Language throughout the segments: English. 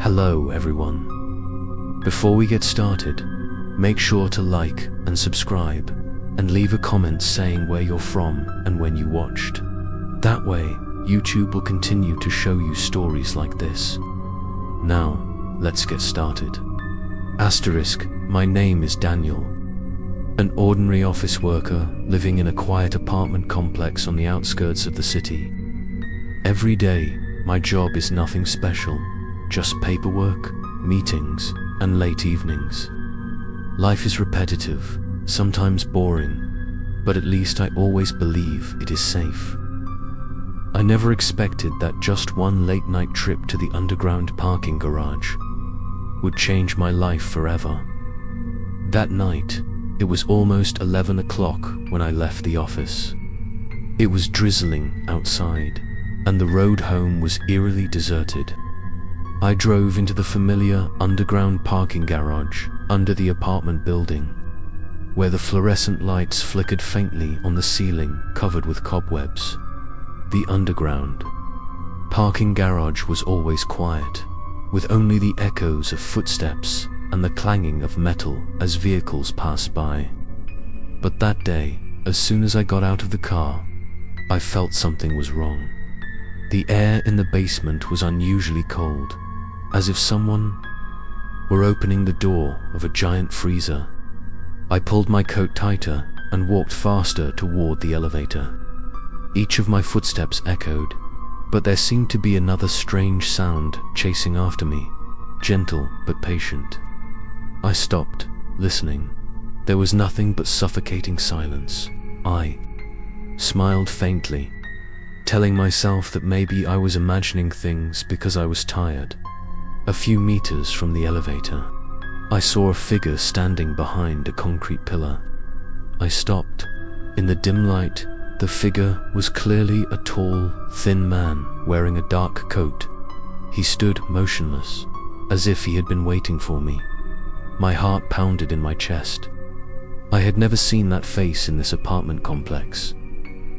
Hello everyone. Before we get started, make sure to like and subscribe and leave a comment saying where you're from and when you watched. That way, YouTube will continue to show you stories like this. Now, let's get started. Asterisk, my name is Daniel, an ordinary office worker living in a quiet apartment complex on the outskirts of the city. Every day, my job is nothing special, just paperwork, meetings, and late evenings. Life is repetitive, sometimes boring, but at least I always believe it is safe. I never expected that just one late-night trip to the underground parking garage would change my life forever. That night, it was almost 11 o'clock when I left the office. It was drizzling outside, and the road home was eerily deserted. I drove into the familiar underground parking garage under the apartment building, where the fluorescent lights flickered faintly on the ceiling covered with cobwebs. The underground parking garage was always quiet, with only the echoes of footsteps and the clanging of metal as vehicles passed by. But that day, as soon as I got out of the car, I felt something was wrong. The air in the basement was unusually cold, as if someone were opening the door of a giant freezer. I pulled my coat tighter and walked faster toward the elevator. Each of my footsteps echoed, but there seemed to be another strange sound chasing after me, gentle but patient. I stopped, listening. There was nothing but suffocating silence. I smiled faintly, telling myself that maybe I was imagining things because I was tired. A few meters from the elevator, I saw a figure standing behind a concrete pillar. I stopped. In the dim light, the figure was clearly a tall, thin man wearing a dark coat. He stood motionless, as if he had been waiting for me. My heart pounded in my chest. I had never seen that face in this apartment complex.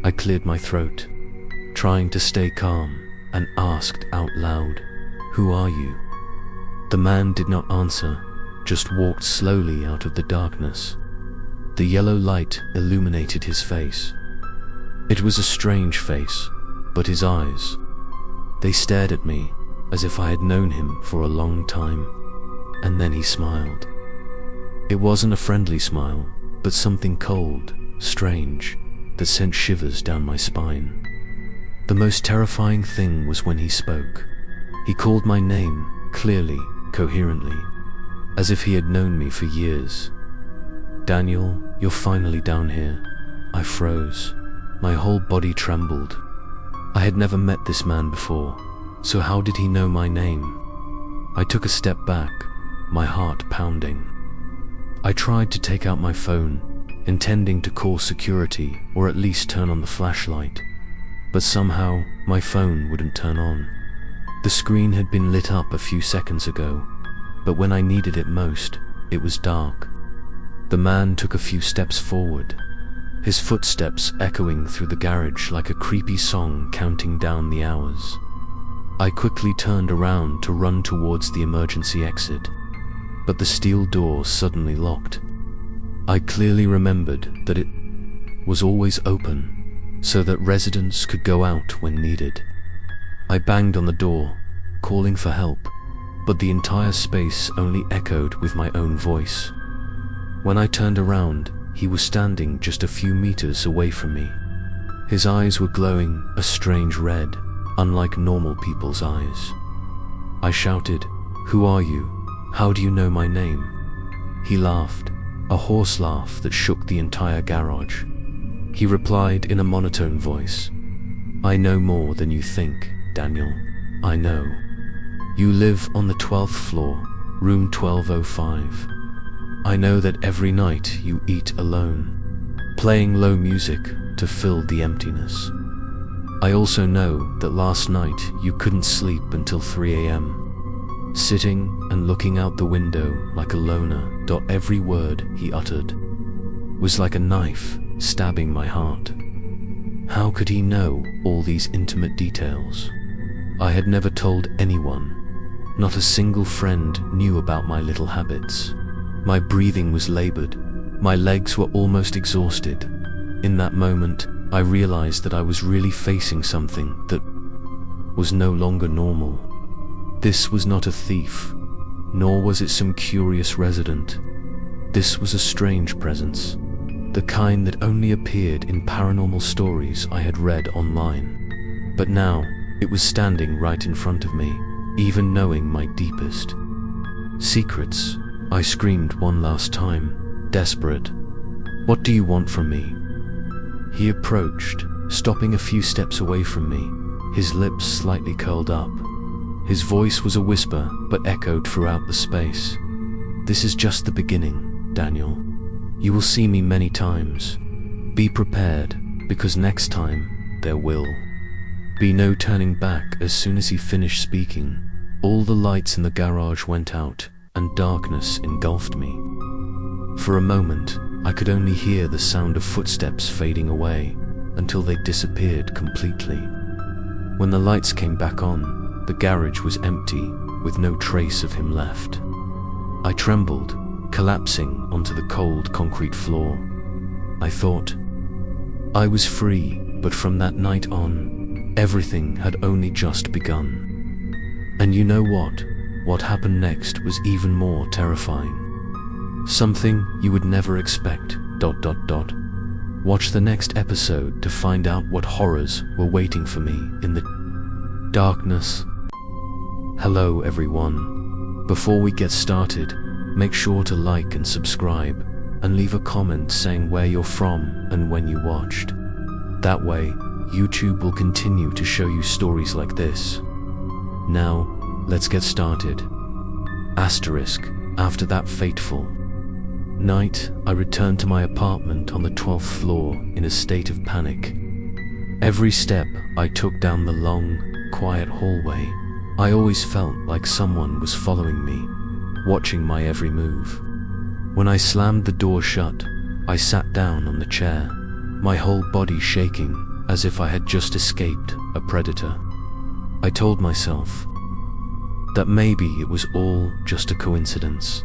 I cleared my throat, trying to stay calm, and asked out loud, "Who are you?" The man did not answer, just walked slowly out of the darkness. The yellow light illuminated his face. It was a strange face, but his eyes, they stared at me as if I had known him for a long time. And then he smiled. It wasn't a friendly smile, but something cold, strange, that sent shivers down my spine. The most terrifying thing was when he spoke. He called my name, clearly, coherently, as if he had known me for years. "Daniel, you're finally down here." I froze. My whole body trembled. I had never met this man before, so how did he know my name? I took a step back, my heart pounding. I tried to take out my phone, intending to call security or at least turn on the flashlight, but somehow my phone wouldn't turn on. The screen had been lit up a few seconds ago, but when I needed it most, it was dark. The man took a few steps forward, his footsteps echoing through the garage like a creepy song counting down the hours. I quickly turned around to run towards the emergency exit, but the steel door suddenly locked. I clearly remembered that it was always open, so that residents could go out when needed. I banged on the door, calling for help, but the entire space only echoed with my own voice. When I turned around, he was standing just a few meters away from me. His eyes were glowing a strange red, unlike normal people's eyes. I shouted, "Who are you? How do you know my name?" He laughed, a hoarse laugh that shook the entire garage. He replied in a monotone voice, "I know more than you think, Daniel. I know. You live on the 12th floor, room 1205. I know that every night you eat alone, playing low music to fill the emptiness. I also know that last night you couldn't sleep until 3 a.m., sitting and looking out the window like a loner. Every word he uttered was like a knife stabbing my heart. How could he know all these intimate details? I had never told anyone, Not a single friend knew about my little habits. My breathing was labored. My legs were almost exhausted. In that moment, I realized that I was really facing something that was no longer normal. This was not a thief, nor was it some curious resident. This was a strange presence, the kind that only appeared in paranormal stories I had read online. But now, it was standing right in front of me, even knowing my deepest secrets. I screamed one last time, desperate. "What do you want from me?" He approached, stopping a few steps away from me, his lips slightly curled up. His voice was a whisper, but echoed throughout the space. "This is just the beginning, Daniel. You will see me many times. Be prepared, because next time, there will be no turning back." As soon as he finished speaking, all the lights in the garage went out, and darkness engulfed me. For a moment, I could only hear the sound of footsteps fading away, until they disappeared completely. When the lights came back on, the garage was empty, with no trace of him left. I trembled, collapsing onto the cold concrete floor. I thought I was free, but from that night on, everything had only just begun. And you know what? What happened next was even more terrifying. Something you would never expect, ... Watch the next episode to find out what horrors were waiting for me in the darkness. Hello everyone. Before we get started, make sure to like and subscribe, and leave a comment saying where you're from and when you watched. That way, YouTube will continue to show you stories like this. Now, let's get started. Asterisk, after that fateful night, I returned to my apartment on the 12th floor in a state of panic. Every step I took down the long, quiet hallway, I always felt like someone was following me, watching my every move. When I slammed the door shut, I sat down on the chair, my whole body shaking as if I had just escaped a predator. I told myself that maybe it was all just a coincidence,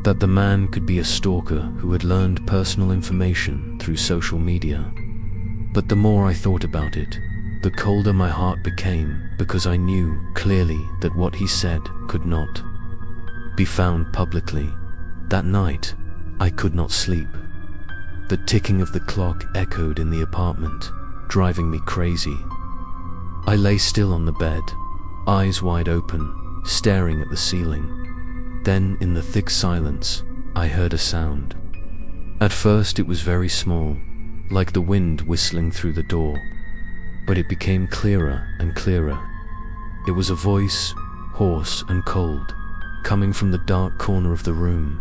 that the man could be a stalker who had learned personal information through social media. But the more I thought about it, the colder my heart became, because I knew clearly that what he said could not be found publicly. That night, I could not sleep. The ticking of the clock echoed in the apartment, driving me crazy. I lay still on the bed, eyes wide open, staring at the ceiling. Then, in the thick silence, I heard a sound. At first it was very small, like the wind whistling through the door, but it became clearer and clearer. It was a voice, hoarse and cold, coming from the dark corner of the room.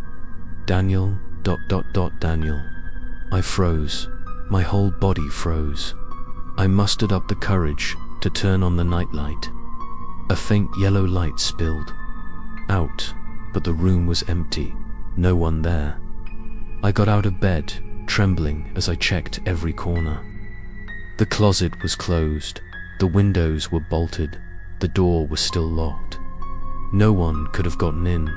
"Daniel, ... Daniel." I froze. My whole body froze. I mustered up the courage to turn on the nightlight. A faint yellow light spilled out, but the room was empty, no one there. I got out of bed, trembling as I checked every corner. The closet was closed, the windows were bolted, the door was still locked. No one could have gotten in.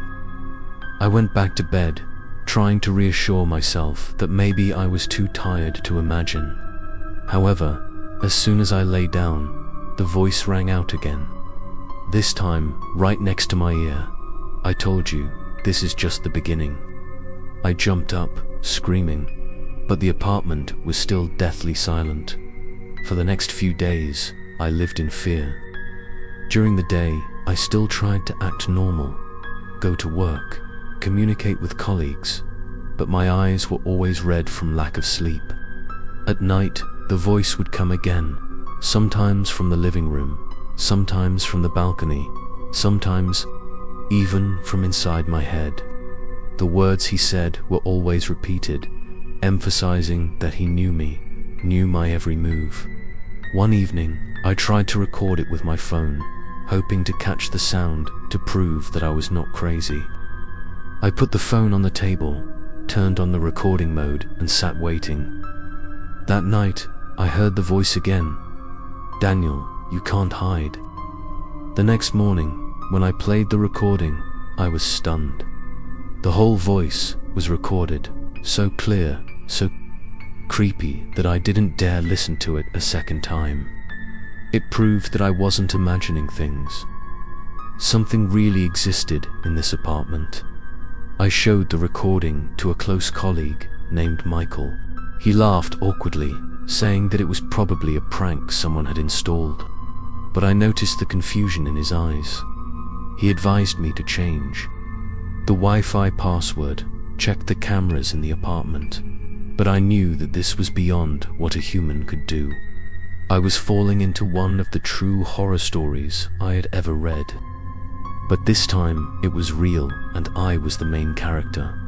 I went back to bed, trying to reassure myself that maybe I was too tired to imagine. However, as soon as I lay down, the voice rang out again. This time, right next to my ear. "I told you, this is just the beginning." I jumped up, screaming, but the apartment was still deathly silent. For the next few days, I lived in fear. During the day, I still tried to act normal, go to work, communicate with colleagues, but my eyes were always red from lack of sleep. At night, the voice would come again, sometimes from the living room, sometimes from the balcony, sometimes even from inside my head. The words he said were always repeated, emphasizing that he knew me, knew my every move. One evening, I tried to record it with my phone, hoping to catch the sound to prove that I was not crazy. I put the phone on the table, turned on the recording mode, and sat waiting. That night, I heard the voice again. "Daniel, you can't hide." The next morning, When I played the recording, I was stunned. The whole voice was recorded, so clear, so creepy that I didn't dare listen to it a second time. It proved that I wasn't imagining things. Something really existed in this apartment. I showed the recording to a close colleague named Michael. He laughed awkwardly, saying that it was probably a prank someone had installed. But I noticed the confusion in his eyes. He advised me to change the Wi-Fi password, check the cameras in the apartment. But I knew that this was beyond what a human could do. I was falling into one of the true horror stories I had ever read. But this time it was real and I was the main character.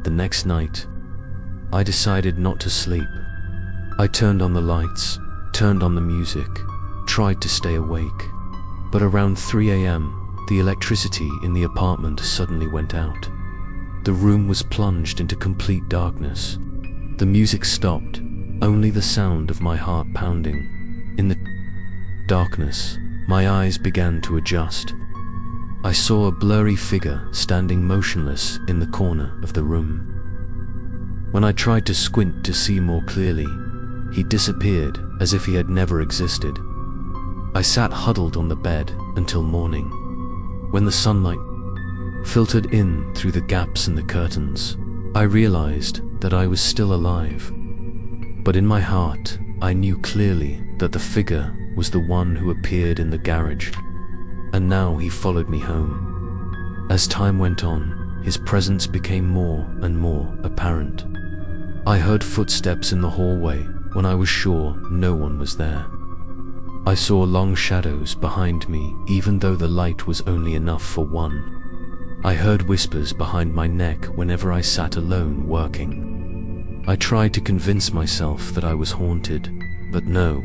The next night, I decided not to sleep. I turned on the lights, turned on the music, tried to stay awake. But around 3 a.m., the electricity in the apartment suddenly went out. The room was plunged into complete darkness. The music stopped, only the sound of my heart pounding. In the darkness, my eyes began to adjust. I saw a blurry figure standing motionless in the corner of the room. When I tried to squint to see more clearly, he disappeared as if he had never existed. I sat huddled on the bed until morning. When the sunlight filtered in through the gaps in the curtains, I realized that I was still alive. But in my heart, I knew clearly that the figure was the one who appeared in the garage. And now he followed me home. As time went on, his presence became more and more apparent. I heard footsteps in the hallway when I was sure no one was there. I saw long shadows behind me even though the light was only enough for one. I heard whispers behind my neck whenever I sat alone working. I tried to convince myself that I was haunted, but no,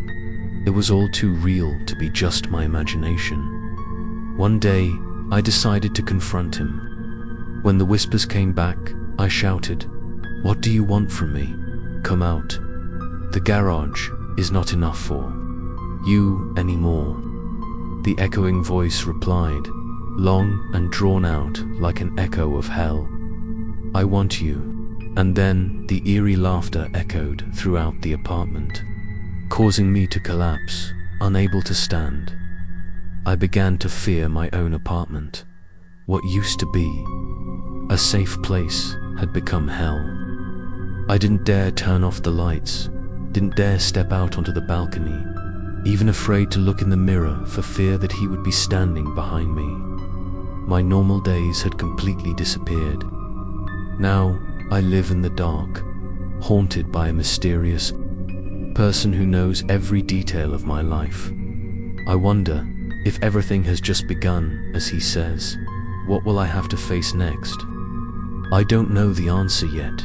it was all too real to be just my imagination. One day, I decided to confront him. When the whispers came back, I shouted, "What do you want from me? Come out. The garage is not enough for you anymore." The echoing voice replied, long and drawn out like an echo of hell, "I want you." And then the eerie laughter echoed throughout the apartment, causing me to collapse, unable to stand. I began to fear my own apartment. What used to be a safe place had become hell. I didn't dare turn off the lights, didn't dare step out onto the balcony, even afraid to look in the mirror for fear that he would be standing behind me. My normal days had completely disappeared. Now I live in the dark, haunted by a mysterious person who knows every detail of my life. I wonder if everything has just begun, as he says. What will I have to face next? I don't know the answer yet,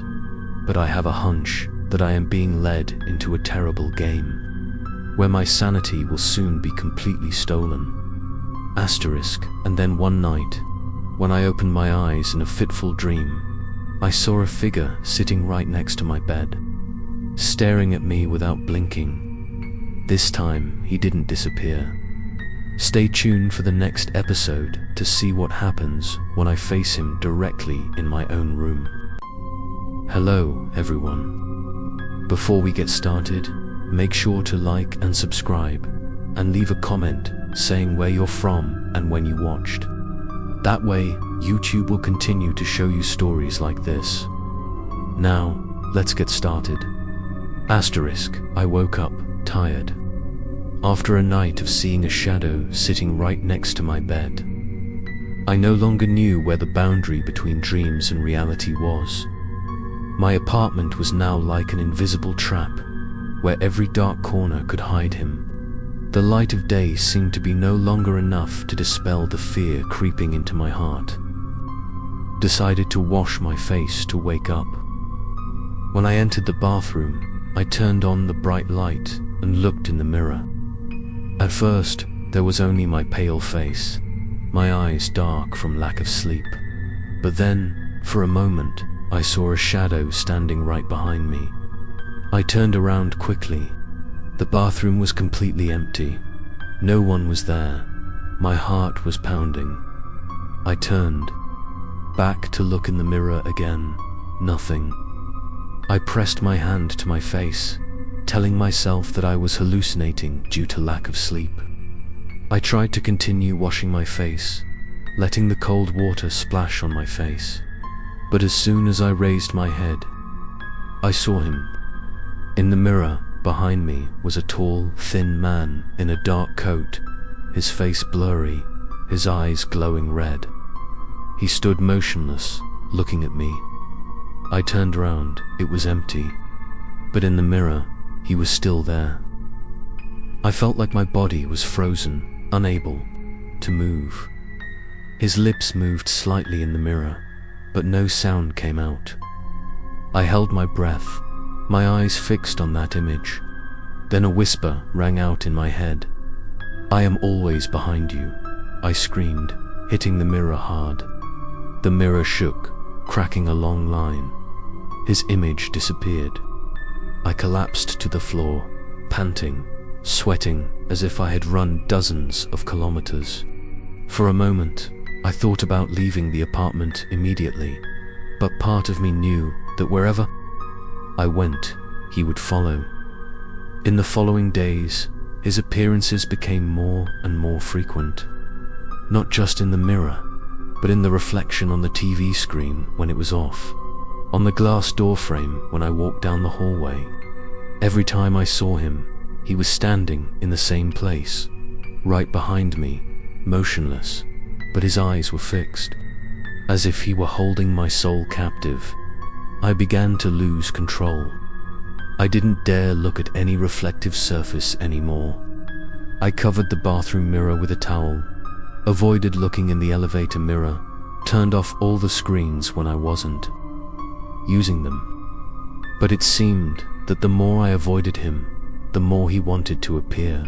but I have a hunch that I am being led into a terrible game, where my sanity will soon be completely stolen. Asterisk. And then one night, when I opened my eyes in a fitful dream, I saw a figure sitting right next to my bed, staring at me without blinking. This time, he didn't disappear. Stay tuned for the next episode to see what happens when I face him directly in my own room. Hello, everyone. Before we get started, make sure to like and subscribe, and leave a comment saying where you're from and when you watched. That way, YouTube will continue to show you stories like this. Now, let's get started. Asterisk. I woke up, tired, after a night of seeing a shadow sitting right next to my bed. I no longer knew where the boundary between dreams and reality was. My apartment was now like an invisible trap, where every dark corner could hide him. The light of day seemed to be no longer enough to dispel the fear creeping into my heart. Decided to wash my face to wake up. When I entered the bathroom, I turned on the bright light and looked in the mirror. At first, there was only my pale face, my eyes dark from lack of sleep. But then, for a moment, I saw a shadow standing right behind me. I turned around quickly. The bathroom was completely empty. No one was there. My heart was pounding. I turned back to look in the mirror again. Nothing. I pressed my hand to my face, telling myself that I was hallucinating due to lack of sleep. I tried to continue washing my face, letting the cold water splash on my face. But as soon as I raised my head, I saw him. In the mirror behind me was a tall, thin man in a dark coat, his face blurry, his eyes glowing red. He stood motionless, looking at me. I turned around, it was empty, but in the mirror, he was still there. I felt like my body was frozen, unable to move. His lips moved slightly in the mirror, but no sound came out. I held my breath, my eyes fixed on that image. Then a whisper rang out in my head. "I am always behind you," I screamed, hitting the mirror hard. The mirror shook, cracking a long line. His image disappeared. I collapsed to the floor, panting, sweating as if I had run dozens of kilometers. For a moment, I thought about leaving the apartment immediately, but part of me knew that wherever I went, he would follow. In the following days, his appearances became more and more frequent. Not just in the mirror, but in the reflection on the TV screen when it was off, on the glass door frame when I walked down the hallway. Every time I saw him, he was standing in the same place, right behind me, motionless, but his eyes were fixed, as if he were holding my soul captive. I began to lose control. I didn't dare look at any reflective surface anymore. I covered the bathroom mirror with a towel, avoided looking in the elevator mirror, turned off all the screens when I wasn't using them. But it seemed that the more I avoided him, the more he wanted to appear.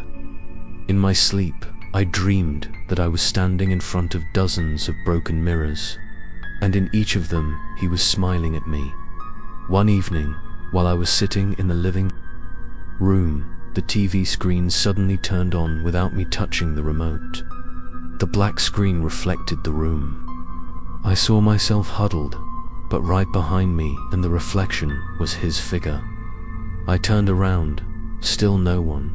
In my sleep, I dreamed that I was standing in front of dozens of broken mirrors, and in each of them he was smiling at me. One evening, while I was sitting in the living room, the TV screen suddenly turned on without me touching the remote. The black screen reflected the room. I saw myself huddled, but right behind me, and the reflection was his figure. I turned around, still no one.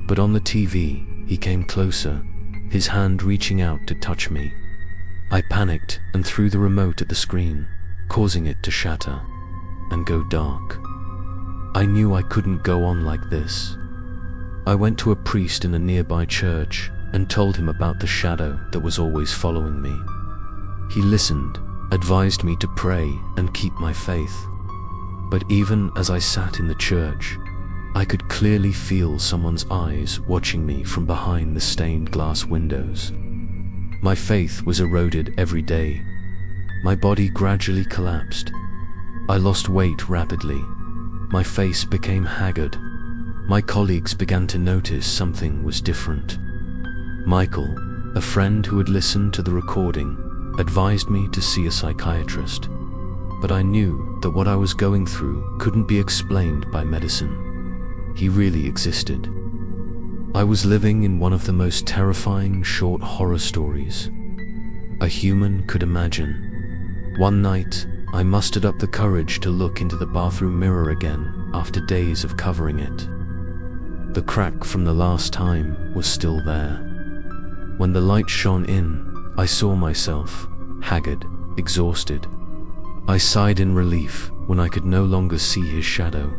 But on the TV, he came closer, his hand reaching out to touch me. I panicked and threw the remote at the screen, causing it to shatter and go dark. I knew I couldn't go on like this. I went to a priest in a nearby church and told him about the shadow that was always following me. He listened, advised me to pray and keep my faith. But even as I sat in the church, I could clearly feel someone's eyes watching me from behind the stained glass windows. My faith was eroded every day. My body gradually collapsed. I lost weight rapidly. My face became haggard. My colleagues began to notice something was different. Michael, a friend who had listened to the recording, advised me to see a psychiatrist. But I knew that what I was going through couldn't be explained by medicine. He really existed. I was living in one of the most terrifying short horror stories a human could imagine. One night, I mustered up the courage to look into the bathroom mirror again after days of covering it. The crack from the last time was still there. When the light shone in, I saw myself, haggard, exhausted. I sighed in relief when I could no longer see his shadow.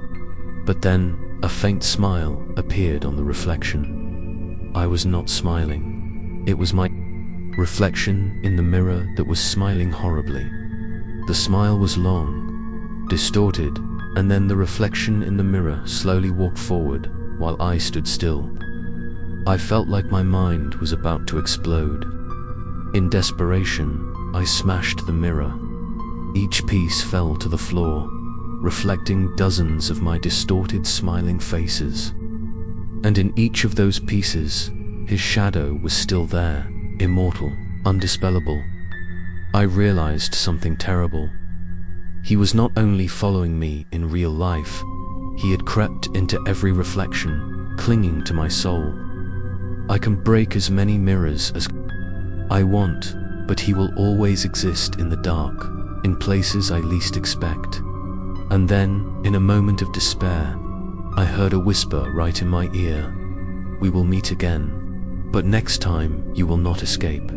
But then, a faint smile appeared on the reflection. I was not smiling. It was my reflection in the mirror that was smiling horribly. The smile was long, distorted, and then the reflection in the mirror slowly walked forward while I stood still. I felt like my mind was about to explode. In desperation, I smashed the mirror. Each piece fell to the floor, reflecting dozens of my distorted, smiling faces. And in each of those pieces, his shadow was still there, immortal, undispellable. I realized something terrible. He was not only following me in real life, he had crept into every reflection, clinging to my soul. I can break as many mirrors as I want, but he will always exist in the dark, in places I least expect. And then, in a moment of despair, I heard a whisper right in my ear. We will meet again, but next time you will not escape.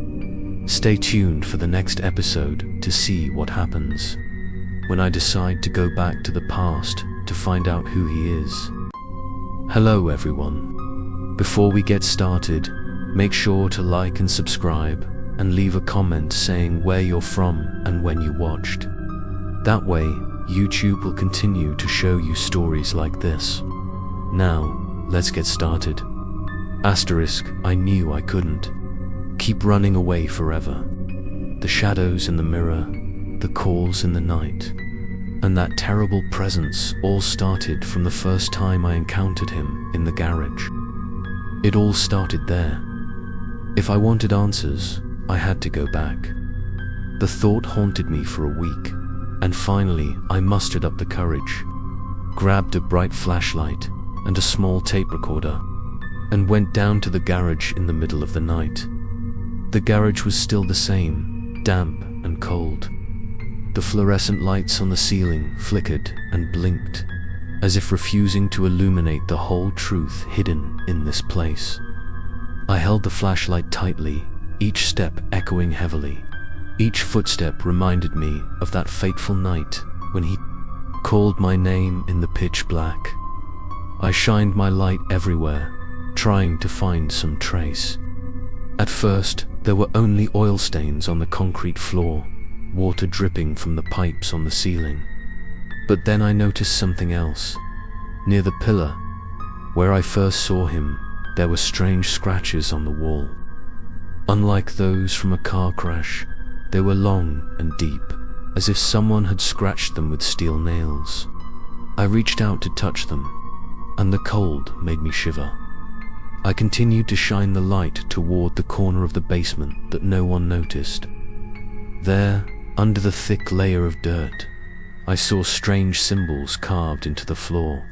Stay tuned for the next episode to see what happens when I decide to go back to the past to find out who he is. Hello everyone. Before we get started, make sure to like and subscribe and leave a comment saying where you're from and when you watched. That way, YouTube will continue to show you stories like this. Now, let's get started. Asterisk, I knew I couldn't keep running away forever. The shadows in the mirror, the calls in the night, and that terrible presence all started from the first time I encountered him in the garage. It all started there. If I wanted answers, I had to go back. The thought haunted me for a week, and finally I mustered up the courage, grabbed a bright flashlight and a small tape recorder, and went down to the garage in the middle of the night. The garage was still the same, damp and cold. The fluorescent lights on the ceiling flickered and blinked, as if refusing to illuminate the whole truth hidden in this place. I held the flashlight tightly, each step echoing heavily. Each footstep reminded me of that fateful night when he called my name in the pitch black. I shined my light everywhere, trying to find some trace. At first, there were only oil stains on the concrete floor, water dripping from the pipes on the ceiling. But then I noticed something else. Near the pillar, where I first saw him, there were strange scratches on the wall. Unlike those from a car crash, they were long and deep, as if someone had scratched them with steel nails. I reached out to touch them, and the cold made me shiver. I continued to shine the light toward the corner of the basement that no one noticed. There, under the thick layer of dirt, I saw strange symbols carved into the floor.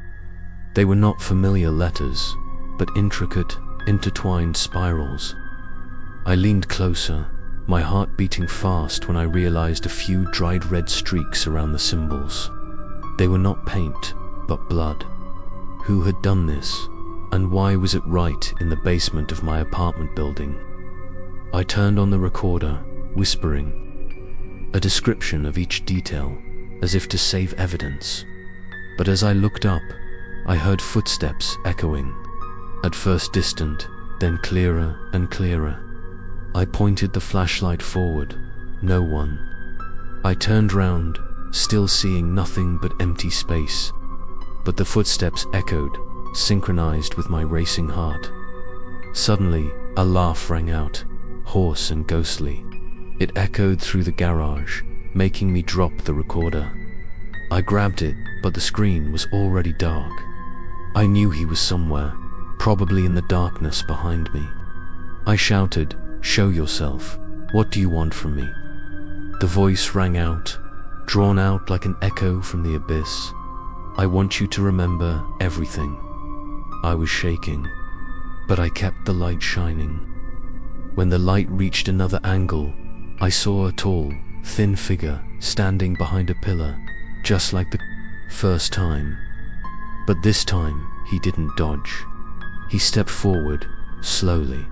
They were not familiar letters, but intricate, intertwined spirals. I leaned closer, my heart beating fast when I realized a few dried red streaks around the symbols. They were not paint, but blood. Who had done this? And why was it right in the basement of my apartment building? I turned on the recorder, whispering a description of each detail, as if to save evidence. But as I looked up, I heard footsteps echoing, at first distant, then clearer and clearer. I pointed the flashlight forward. No one. I turned round, still seeing nothing but empty space. But the footsteps echoed, synchronized with my racing heart. Suddenly, a laugh rang out, hoarse and ghostly. It echoed through the garage, making me drop the recorder. I grabbed it, but the screen was already dark. I knew he was somewhere, probably in the darkness behind me. I shouted, "Show yourself. What do you want from me?" The voice rang out, drawn out like an echo from the abyss. "I want you to remember everything." I was shaking, but I kept the light shining. When the light reached another angle, I saw a tall, thin figure standing behind a pillar, just like the first time. But this time, he didn't dodge. He stepped forward, slowly,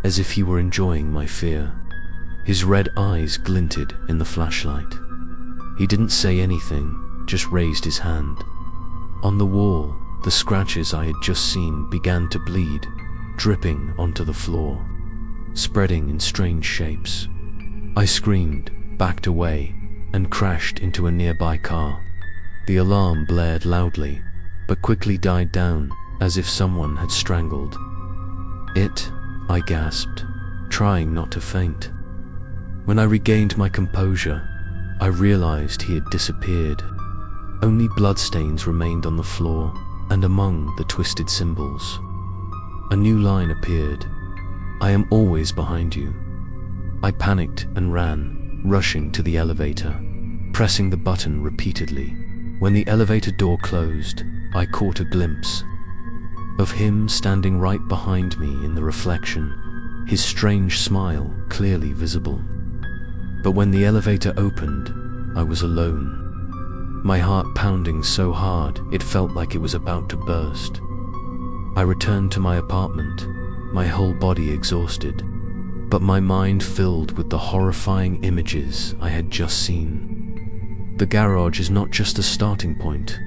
as if he were enjoying my fear. His red eyes glinted in the flashlight. He didn't say anything, just raised his hand. On the wall, the scratches I had just seen began to bleed, dripping onto the floor, spreading in strange shapes. I screamed, backed away, and crashed into a nearby car. The alarm blared loudly, but quickly died down, as if someone had strangled it. I gasped, trying not to faint. When I regained my composure, I realized he had disappeared. Only bloodstains remained on the floor and among the twisted symbols. A new line appeared. "I am always behind you." I panicked and ran, rushing to the elevator, pressing the button repeatedly. When the elevator door closed, I caught a glimpse of him standing right behind me in the reflection, his strange smile clearly visible. But when the elevator opened, I was alone, my heart pounding so hard it felt like it was about to burst. I returned to my apartment, my whole body exhausted, but my mind filled with the horrifying images I had just seen. The garage is not just a starting point,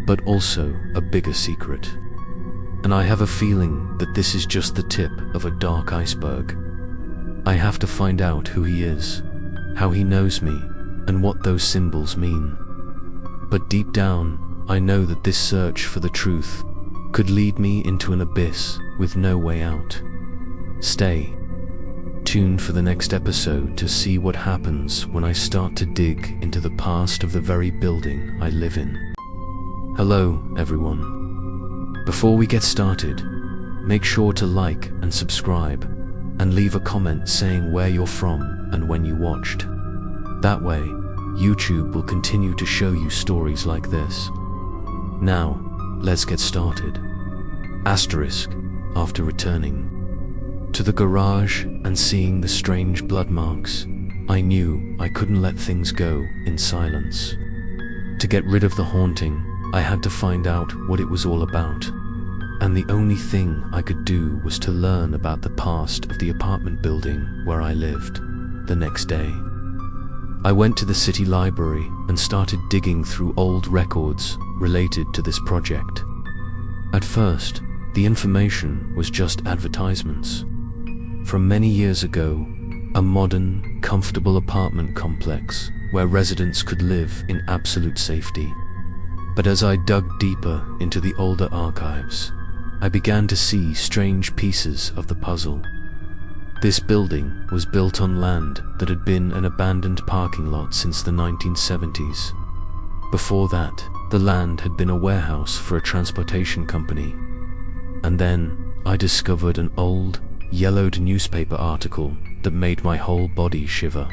but also a bigger secret. And I have a feeling that this is just the tip of a dark iceberg. I have to find out who he is, how he knows me, and what those symbols mean. But deep down, I know that this search for the truth could lead me into an abyss with no way out. Stay tuned for the next episode to see what happens when I start to dig into the past of the very building I live in. Hello, everyone. Before we get started, make sure to like and subscribe, and leave a comment saying where you're from and when you watched. That way, YouTube will continue to show you stories like this. Now, let's get started. Asterisk, after returning to the garage and seeing the strange blood marks, I knew I couldn't let things go in silence. To get rid of the haunting, I had to find out what it was all about. And the only thing I could do was to learn about the past of the apartment building where I lived. The next day, I went to the city library and started digging through old records related to this project. At first, the information was just advertisements. From many years ago, a modern, comfortable apartment complex where residents could live in absolute safety. But as I dug deeper into the older archives, I began to see strange pieces of the puzzle. This building was built on land that had been an abandoned parking lot since the 1970s. Before that, the land had been a warehouse for a transportation company. And then I discovered an old, yellowed newspaper article that made my whole body shiver.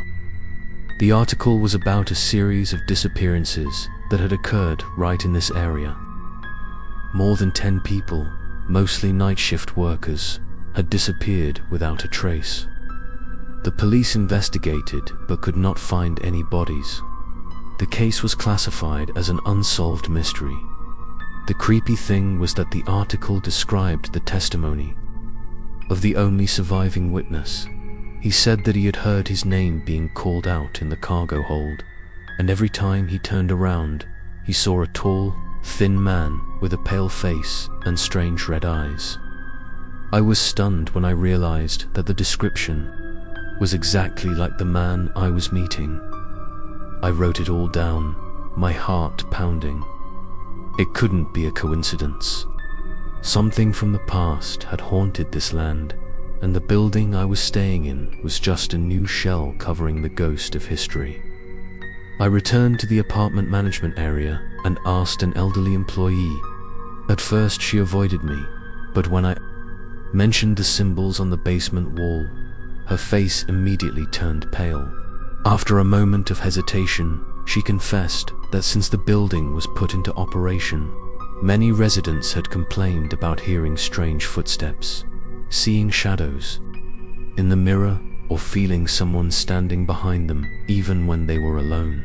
The article was about a series of disappearances that had occurred right in this area. More than 10 people, mostly night shift workers, had disappeared without a trace. The police investigated but could not find any bodies. The case was classified as an unsolved mystery. The creepy thing was that the article described the testimony of the only surviving witness. He said that he had heard his name being called out in the cargo hold, and every time he turned around, he saw a tall, thin man with a pale face and strange red eyes. I was stunned when I realized that the description was exactly like the man I was meeting. I wrote it all down, my heart pounding. It couldn't be a coincidence. Something from the past had haunted this land, and the building I was staying in was just a new shell covering the ghost of history. I returned to the apartment management area and asked an elderly employee. At first she avoided me, but when I mentioned the symbols on the basement wall, her face immediately turned pale. After a moment of hesitation, she confessed that since the building was put into operation, many residents had complained about hearing strange footsteps, seeing shadows in the mirror, or feeling someone standing behind them even when they were alone.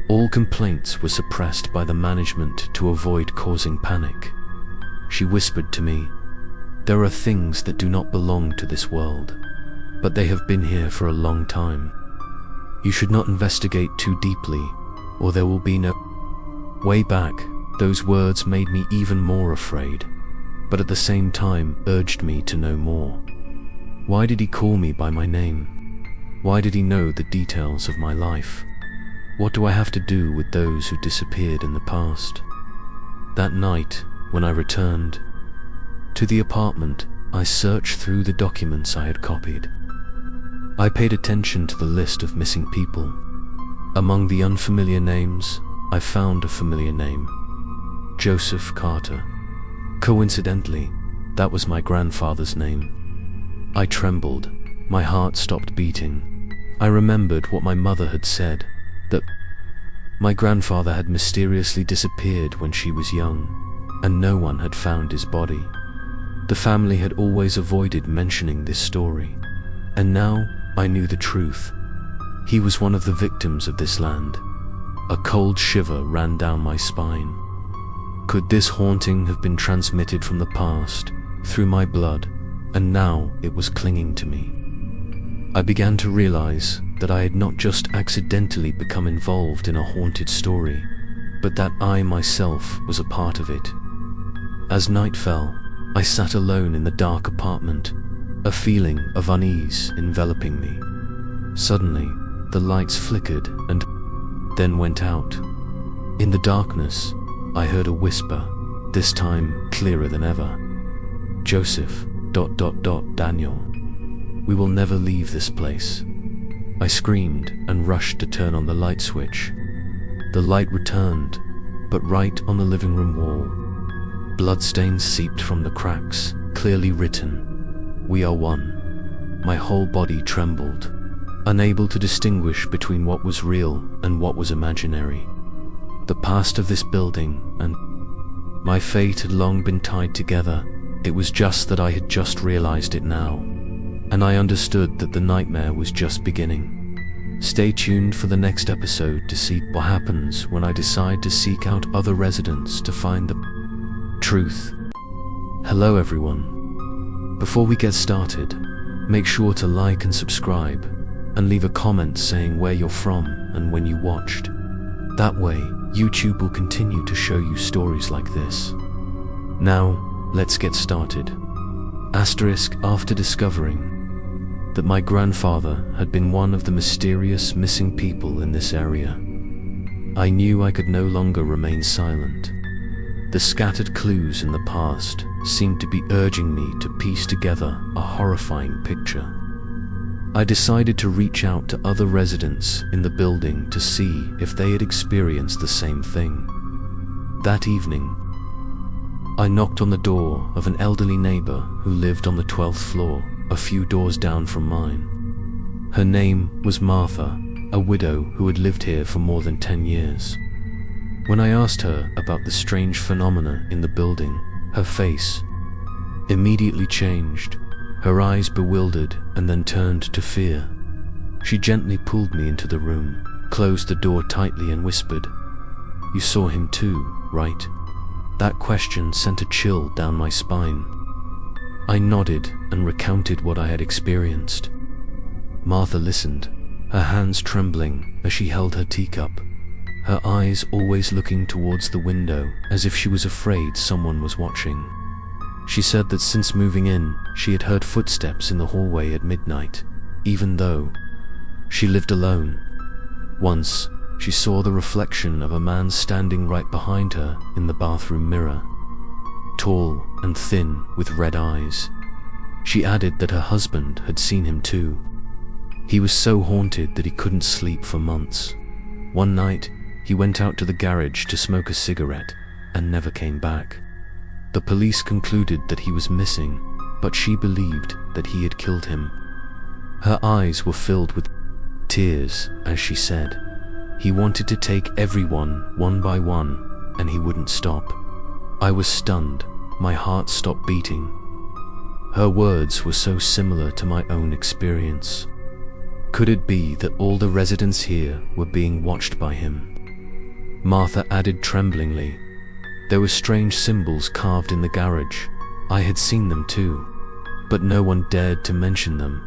All complaints were suppressed by the management to avoid causing panic. She whispered to me, "There are things that do not belong to this world, but they have been here for a long time. You should not investigate too deeply, or there will be no way back." Those words made me even more afraid, but at the same time urged me to know more. Why did he call me by my name? Why did he know the details of my life? What do I have to do with those who disappeared in the past? That night, when I returned to the apartment, I searched through the documents I had copied. I paid attention to the list of missing people. Among the unfamiliar names, I found a familiar name: Joseph Carter. Coincidentally, that was my grandfather's name. I trembled, my heart stopped beating. I remembered what my mother had said, that my grandfather had mysteriously disappeared when she was young. and no one had found his body. The family had always avoided mentioning this story, and now I knew the truth. He was one of the victims of this land. A cold shiver ran down my spine. Could this haunting have been transmitted from the past, through my blood, and now it was clinging to me? I began to realize that I had not just accidentally become involved in a haunted story, but that I myself was a part of it. As night fell, I sat alone in the dark apartment, a feeling of unease enveloping me. Suddenly, the lights flickered and then went out. In the darkness, I heard a whisper, this time clearer than ever. Joseph, Daniel. We will never leave this place. I screamed and rushed to turn on the light switch. The light returned, but right on the living room wall. Bloodstains seeped from the cracks, clearly written, "We are one." My whole body trembled, unable to distinguish between what was real and what was imaginary. The past of this building and my fate had long been tied together. It was just that I had just realized it now, and I understood that the nightmare was just beginning. Stay tuned for the next episode to see what happens when I decide to seek out other residents to find the truth. Hello everyone. Before we get started, make sure to like and subscribe, and leave a comment saying where you're from and when you watched. That way, YouTube will continue to show you stories like this. Now, let's get started. After discovering that my grandfather had been one of the mysterious missing people in this area, I knew I could no longer remain silent. The scattered clues in the past seemed to be urging me to piece together a horrifying picture. I decided to reach out to other residents in the building to see if they had experienced the same thing. That evening, I knocked on the door of an elderly neighbor who lived on the 12th floor, a few doors down from mine. Her name was Martha, a widow who had lived here for more than 10 years. When I asked her about the strange phenomena in the building, her face immediately changed, her eyes bewildered and then turned to fear. She gently pulled me into the room, closed the door tightly and whispered, "You saw him too, right?" That question sent a chill down my spine. I nodded and recounted what I had experienced. Martha listened, her hands trembling as she held her teacup, her eyes always looking towards the window as if she was afraid someone was watching. She said that since moving in, she had heard footsteps in the hallway at midnight, even though she lived alone. Once, she saw the reflection of a man standing right behind her in the bathroom mirror, tall and thin with red eyes. She added that her husband had seen him too. He was so haunted that he couldn't sleep for months. One night, he went out to the garage to smoke a cigarette and never came back. The police concluded that he was missing, but she believed that he had killed him. Her eyes were filled with tears as she said, "He wanted to take everyone one by one, and he wouldn't stop." I was stunned. My heart stopped beating. Her words were so similar to my own experience. Could it be that all the residents here were being watched by him? Martha added tremblingly, "There were strange symbols carved in the garage. I had seen them too, but no one dared to mention them."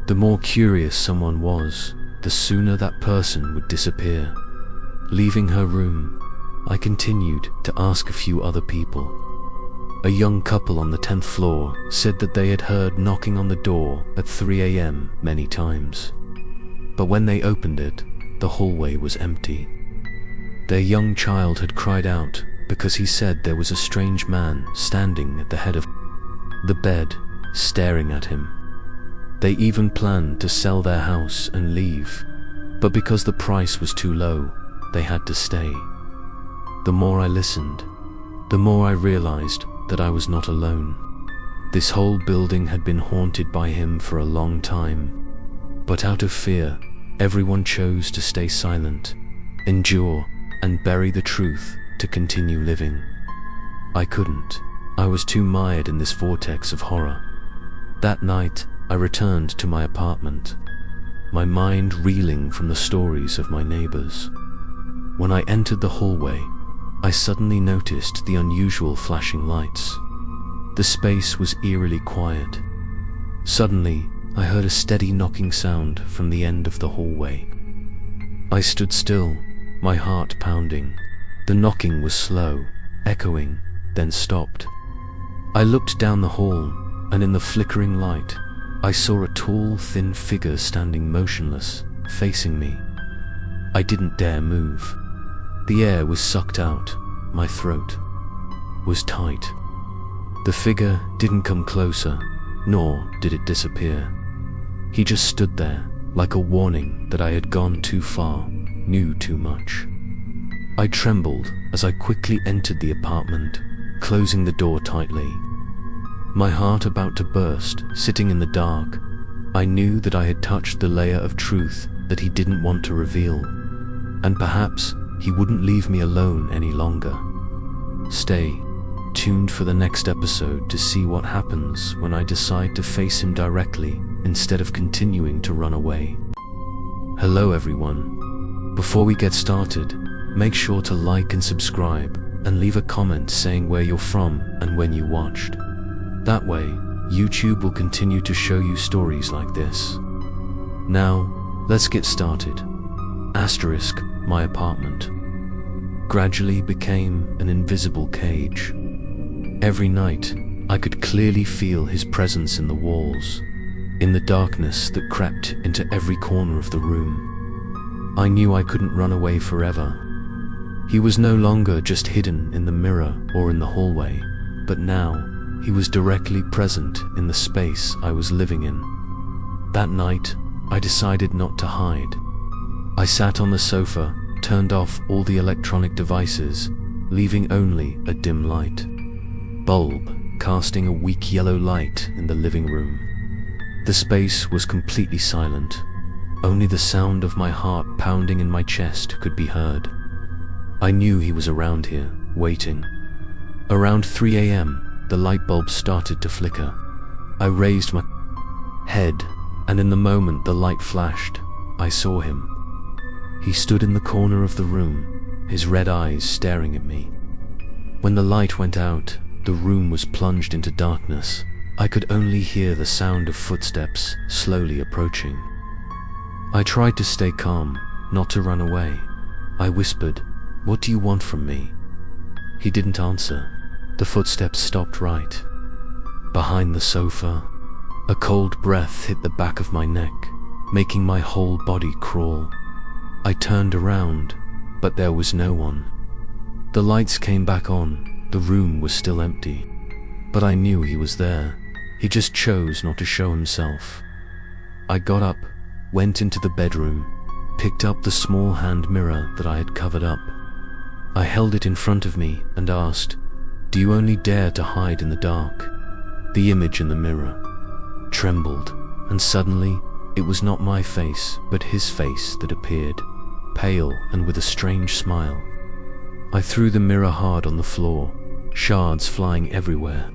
The more curious someone was, the sooner that person would disappear. Leaving her room, I continued to ask a few other people. A young couple on the 10th floor said that they had heard knocking on the door at 3 a.m. many times. But when they opened it, the hallway was empty. Their young child had cried out because he said there was a strange man standing at the head of the bed, staring at him. They even planned to sell their house and leave, but because the price was too low, they had to stay. The more I listened, the more I realized that I was not alone. This whole building had been haunted by him for a long time, but out of fear, everyone chose to stay silent, endure, and bury the truth to continue living. I couldn't. I was too mired in this vortex of horror. That night, I returned to my apartment, my mind reeling from the stories of my neighbors. When I entered the hallway, I suddenly noticed the unusual flashing lights. The space was eerily quiet. Suddenly, I heard a steady knocking sound from the end of the hallway. I stood still, my heart pounding. The knocking was slow, echoing, then stopped. I looked down the hall, and in the flickering light, I saw a tall, thin figure standing motionless, facing me. I didn't dare move. The air was sucked out, my throat was tight. The figure didn't come closer, nor did it disappear. He just stood there, like a warning that I had gone too far, knew too much. I trembled as I quickly entered the apartment, closing the door tightly. My heart about to burst, sitting in the dark, I knew that I had touched the layer of truth that he didn't want to reveal, and perhaps he wouldn't leave me alone any longer. Stay tuned for the next episode to see what happens when I decide to face him directly instead of continuing to run away. Hello everyone. Before we get started, make sure to like and subscribe and leave a comment saying where you're from and when you watched. That way, YouTube will continue to show you stories like this. Now, let's get started. Asterisk, my apartment gradually became an invisible cage. Every night, I could clearly feel his presence in the walls, in the darkness that crept into every corner of the room. I knew I couldn't run away forever. He was no longer just hidden in the mirror or in the hallway, but now he was directly present in the space I was living in. That night, I decided not to hide. I sat on the sofa, turned off all the electronic devices, leaving only a dim light bulb casting a weak yellow light in the living room. The space was completely silent. Only the sound of my heart pounding in my chest could be heard. I knew he was around here, waiting. Around 3 a.m., the light bulb started to flicker. I raised my head, and in the moment the light flashed, I saw him. He stood in the corner of the room, his red eyes staring at me. When the light went out, the room was plunged into darkness. I could only hear the sound of footsteps slowly approaching. I tried to stay calm, not to run away. I whispered, "What do you want from me?" He didn't answer. The footsteps stopped right behind the sofa. A cold breath hit the back of my neck, making my whole body crawl. I turned around, but there was no one. The lights came back on. The room was still empty, but I knew he was there. He just chose not to show himself. I got up, went into the bedroom, picked up the small hand mirror that I had covered up. I held it in front of me and asked, "Do you only dare to hide in the dark?" The image in the mirror trembled, and suddenly it was not my face, but his face that appeared, pale and with a strange smile. I threw the mirror hard on the floor, shards flying everywhere.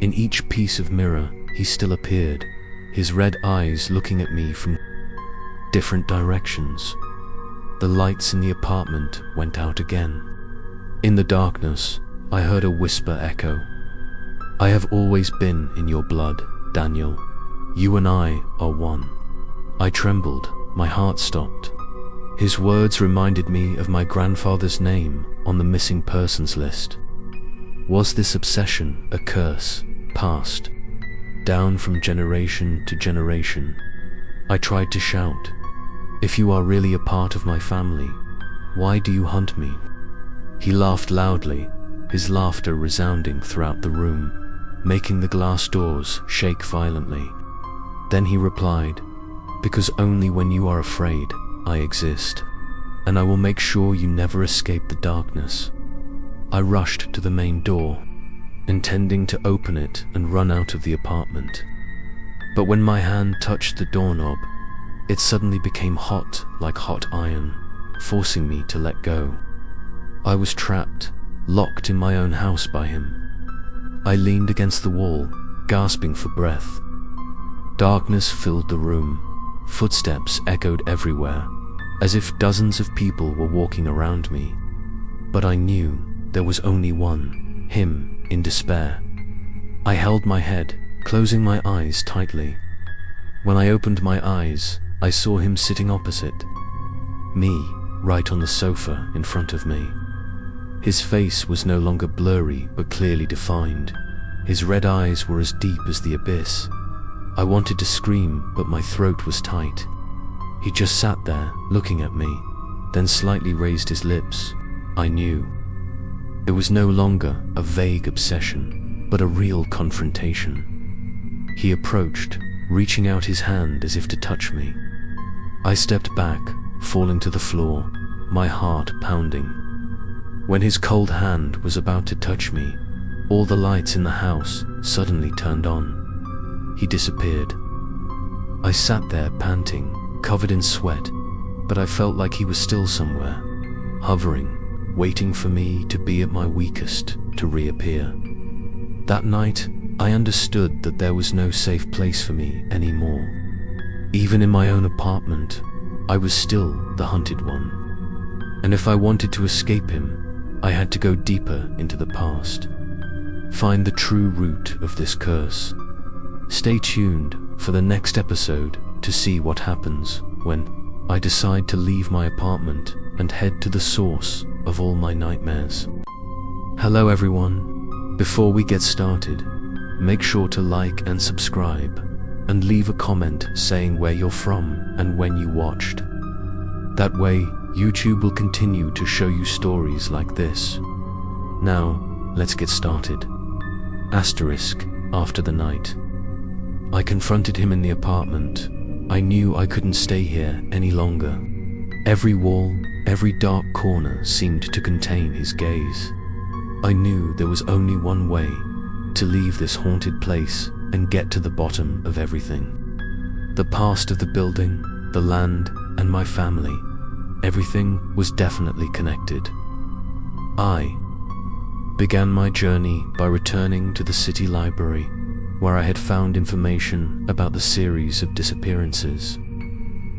In each piece of mirror, he still appeared, his red eyes looking at me from different directions. The lights in the apartment went out again. In the darkness, I heard a whisper echo. "I have always been in your blood, Daniel. You and I are one." I trembled, my heart stopped. His words reminded me of my grandfather's name on the missing persons list. Was this obsession a curse, passed down from generation to generation? I tried to shout, "If you are really a part of my family, why do you hunt me?" He laughed loudly, his laughter resounding throughout the room, making the glass doors shake violently. Then he replied, "Because only when you are afraid, I exist, and I will make sure you never escape the darkness." I rushed to the main door, intending to open it and run out of the apartment. But when my hand touched the doorknob, it suddenly became hot like hot iron, forcing me to let go. I was trapped, locked in my own house by him. I leaned against the wall, gasping for breath. Darkness filled the room. Footsteps echoed everywhere, as if dozens of people were walking around me. But I knew there was only one, him, in despair. I held my head, closing my eyes tightly. When I opened my eyes, I saw him sitting opposite me, right on the sofa in front of me. His face was no longer blurry but clearly defined. His red eyes were as deep as the abyss. I wanted to scream, but my throat was tight. He just sat there, looking at me, then slightly raised his lips. I knew. It was no longer a vague obsession, but a real confrontation. He approached, reaching out his hand as if to touch me. I stepped back, falling to the floor, my heart pounding. When his cold hand was about to touch me, all the lights in the house suddenly turned on. He disappeared. I sat there panting, covered in sweat, but I felt like he was still somewhere, hovering, waiting for me to be at my weakest to reappear. That night, I understood that there was no safe place for me anymore. Even in my own apartment, I was still the hunted one. And if I wanted to escape him, I had to go deeper into the past, find the true root of this curse. Stay tuned for the next episode to see what happens when I decide to leave my apartment and head to the source of all my nightmares. Hello everyone. Before we get started, make sure to like and subscribe, and leave a comment saying where you're from and when you watched. That way, YouTube will continue to show you stories like this. Now, let's get started. Asterisk, after the night. I confronted him in the apartment. I knew I couldn't stay here any longer. Every wall, every dark corner seemed to contain his gaze. I knew there was only one way, to leave this haunted place and get to the bottom of everything. The past of the building, the land, and my family. Everything was definitely connected. I began my journey by returning to the city library, where I had found information about the series of disappearances.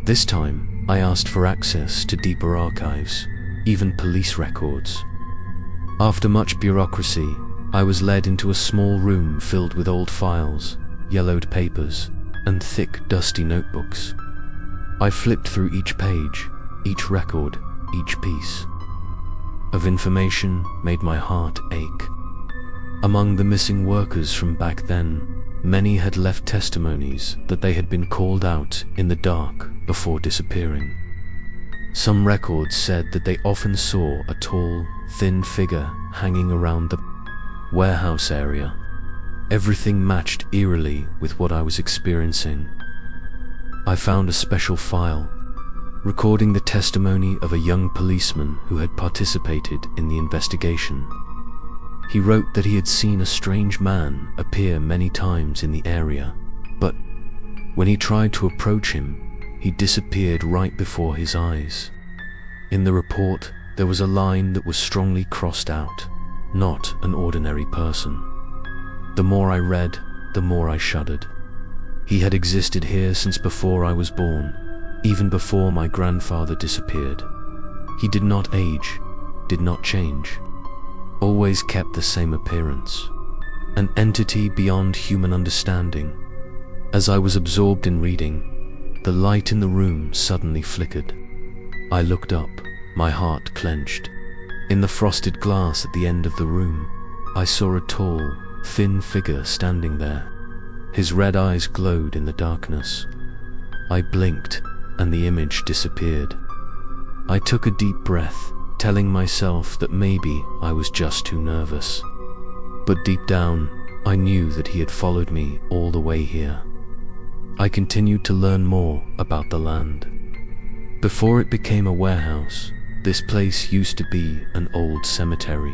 This time, I asked for access to deeper archives, even police records. After much bureaucracy, I was led into a small room filled with old files, yellowed papers, and thick, dusty notebooks. I flipped through each page, each record, each piece of information made my heart ache. Among the missing workers from back then, many had left testimonies that they had been called out in the dark before disappearing. Some records said that they often saw a tall, thin figure hanging around the warehouse area. Everything matched eerily with what I was experiencing. I found a special file, recording the testimony of a young policeman who had participated in the investigation. He wrote that he had seen a strange man appear many times in the area, but when he tried to approach him, he disappeared right before his eyes. In the report, there was a line that was strongly crossed out, "Not an ordinary person." The more I read, the more I shuddered. He had existed here since before I was born, even before my grandfather disappeared. He did not age, did not change, always kept the same appearance, an entity beyond human understanding. As I was absorbed in reading, the light in the room suddenly flickered. I looked up, my heart clenched. In the frosted glass at the end of the room, I saw a tall, thin figure standing there. His red eyes glowed in the darkness. I blinked, and the image disappeared. I took a deep breath, telling myself that maybe I was just too nervous. But deep down, I knew that he had followed me all the way here. I continued to learn more about the land. Before it became a warehouse, this place used to be an old cemetery.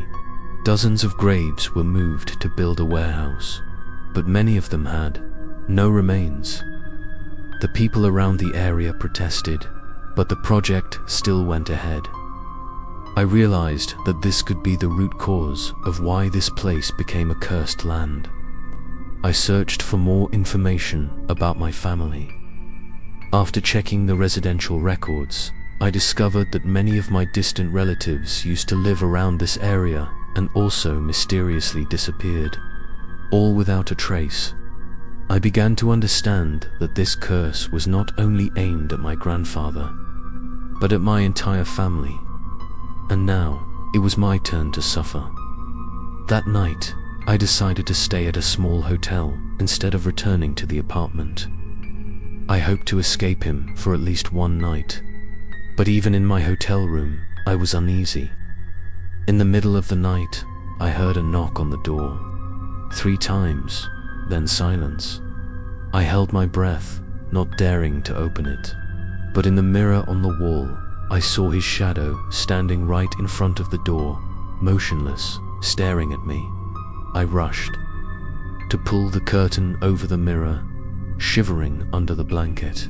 Dozens of graves were moved to build a warehouse, but many of them had no remains. The people around the area protested, but the project still went ahead. I realized that this could be the root cause of why this place became a cursed land. I searched for more information about my family. After checking the residential records, I discovered that many of my distant relatives used to live around this area and also mysteriously disappeared, all without a trace. I began to understand that this curse was not only aimed at my grandfather, but at my entire family. And now, it was my turn to suffer. That night, I decided to stay at a small hotel instead of returning to the apartment. I hoped to escape him for at least one night, but even in my hotel room, I was uneasy. In the middle of the night, I heard a knock on the door. 3 times, then silence. I held my breath, not daring to open it. But in the mirror on the wall, I saw his shadow standing right in front of the door, motionless, staring at me. I rushed to pull the curtain over the mirror, shivering under the blanket.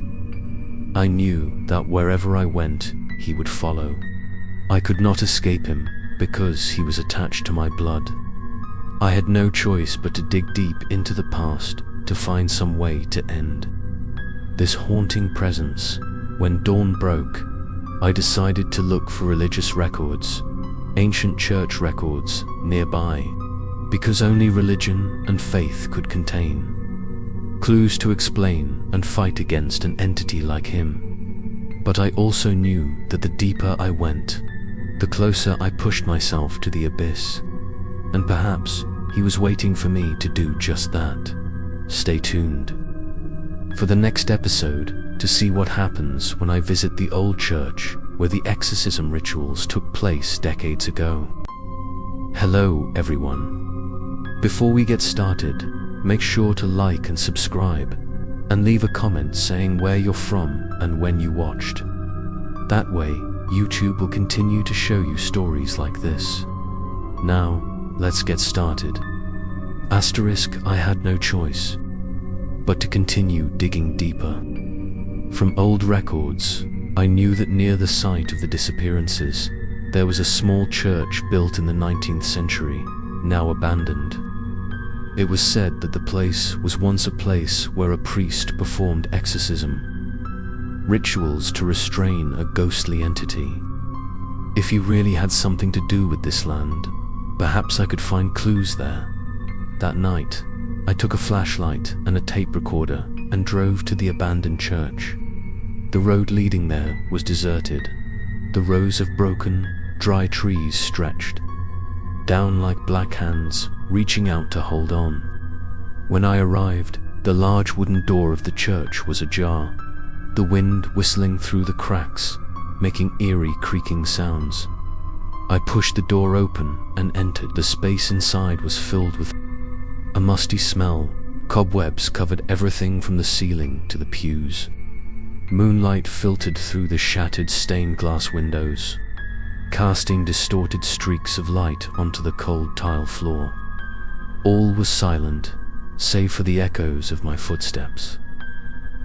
I knew that wherever I went, he would follow. I could not escape him because he was attached to my blood. I had no choice but to dig deep into the past to find some way to end this haunting presence. When dawn broke, I decided to look for religious records, ancient church records nearby, because only religion and faith could contain clues to explain and fight against an entity like him. But I also knew that the deeper I went, the closer I pushed myself to the abyss. And perhaps he was waiting for me to do just that. Stay tuned for the next episode to see what happens when I visit the old church where the exorcism rituals took place decades ago. Hello, everyone. Before we get started, make sure to like and subscribe, and leave a comment saying where you're from and when you watched. That way, YouTube will continue to show you stories like this. Now, let's get started. I had no choice but to continue digging deeper. From old records, I knew that near the site of the disappearances, there was a small church built in the 19th century, now abandoned. It was said that the place was once a place where a priest performed exorcism, rituals to restrain a ghostly entity. If he really had something to do with this land, perhaps I could find clues there. That night, I took a flashlight and a tape recorder and drove to the abandoned church. The road leading there was deserted. The rows of broken, dry trees stretched down like black hands, reaching out to hold on. When I arrived, the large wooden door of the church was ajar, the wind whistling through the cracks, making eerie creaking sounds. I pushed the door open and entered. The space inside was filled with a musty smell. Cobwebs covered everything from the ceiling to the pews. Moonlight filtered through the shattered stained glass windows, casting distorted streaks of light onto the cold tile floor. All was silent, save for the echoes of my footsteps.